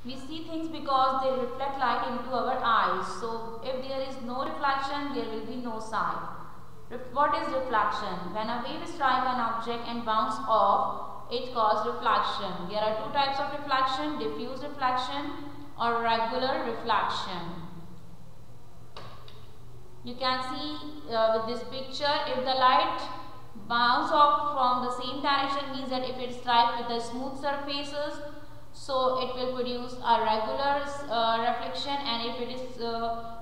We see things because they reflect light into our eyes. So if there is no reflection, there will be no sight. What is reflection? When a wave strikes an object and bounce off, it causes reflection. There are two types of reflection: diffuse reflection or regular reflection. You can see with this picture, if the light bounce off from the same direction, means that if it strikes with the smooth surfaces, so it will produce a regular reflection, and if it is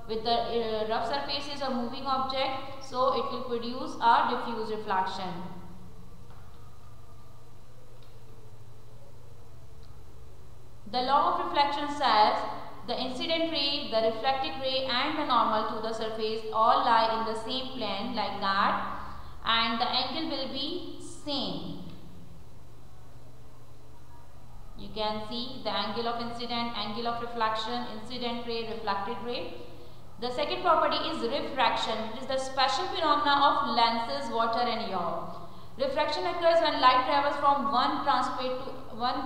with the rough surfaces or moving object, so it will produce a diffuse reflection. The law of reflection says the incident ray, the reflected ray and the normal to the surface all lie in the same plane like that, and the angle will be same. You can see the angle of incident, angle of reflection, incident ray, reflected ray. The second property is refraction. It is the special phenomena of lenses, water and air. Refraction occurs when light travels from one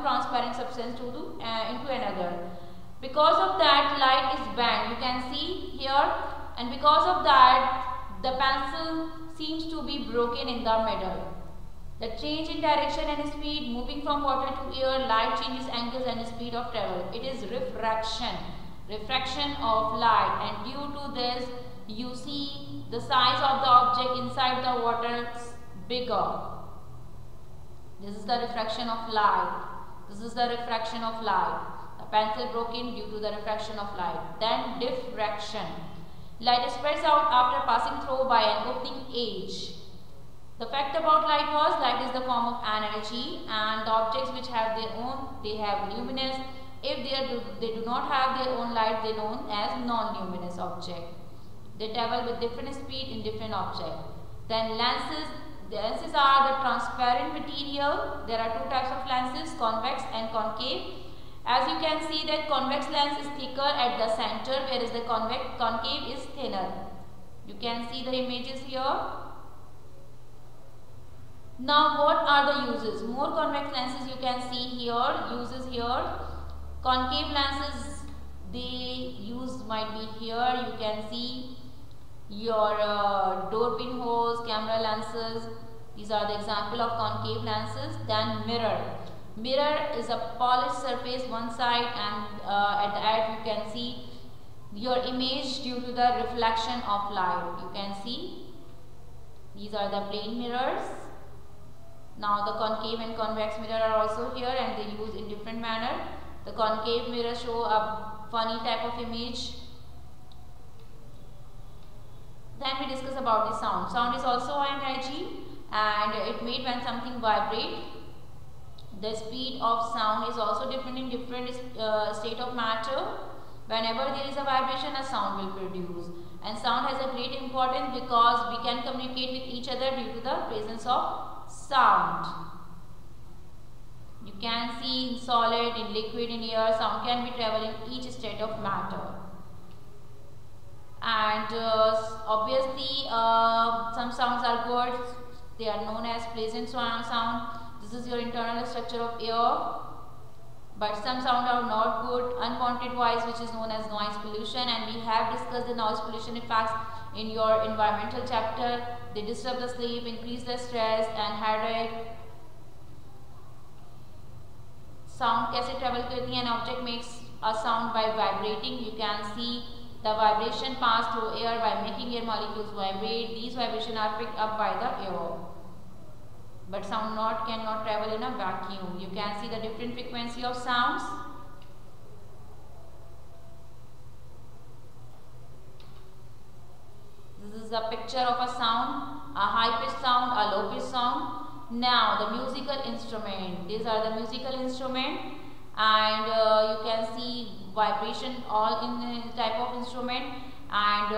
transparent substance into another. Because of that, light is bent. You can see here, and because of that, the pencil seems to be broken in the middle. The change in direction and speed, moving from water to air, light changes angles and speed of travel. It is refraction, refraction of light, and due to this, you see the size of the object inside the water bigger. This is the refraction of light. This is the refraction of light. The pencil broken due to the refraction of light. Then diffraction. Light spreads out after passing through by an opening edge. The fact about light was, light is the form of energy, and the objects which have their own, they have luminous. If they do not have their own light, they are known as non-luminous object. They travel with different speed in different objects. Then lenses. The lenses are the transparent material. There are two types of lenses, convex and concave. As you can see that convex lens is thicker at the center, whereas the concave is thinner. You can see the images here. Now what are the uses? More convex lenses you can see here, uses here. Concave lenses, they use might be here. You can see your door pinholes, camera lenses. These are the example of concave lenses. Then mirror. Mirror is a polished surface one side, and at the edge you can see your image due to the reflection of light. You can see these are the plane mirrors. Now the concave and convex mirror are also here, and they use in different manner. The concave mirror show a funny type of image. Then we discuss about the sound. Sound is also energy, and it made when something vibrate. The speed of sound is also different in different state of matter. Whenever there is a vibration, a sound will produce. And sound has a great importance because we can communicate with each other due to the presence of sound. You can see in solid, in liquid, in air, sound can be traveling each state of matter. And obviously some sounds are good. They are known as pleasant sound. This is your internal structure of air. But some sound are not good. Unwanted voice, which is known as noise pollution, and we have discussed the noise pollution effects in your environmental chapter. They disturb the sleep, increase the stress and headache. Sound कैसे travel करती है? An object makes a sound by vibrating. You can see the vibration pass through air by making air molecules vibrate. These vibrations are picked up by the air. But sound cannot travel in a vacuum. You can see the different frequency of sounds. This is a picture of a sound, a high pitched sound, a low pitched sound. Now the musical instrument. These are the musical instrument, and you can see vibration all in the type of instrument, and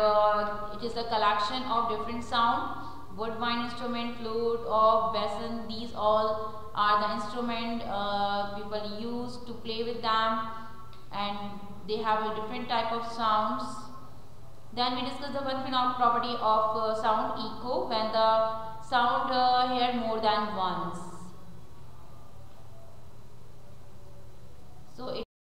it is a collection of different sound. Woodwind instrument, flute, or basin, these all are the instrument people use to play with them, and they have a different type of sounds. Then we discuss the one property of sound, echo, when the sound heard more than once. So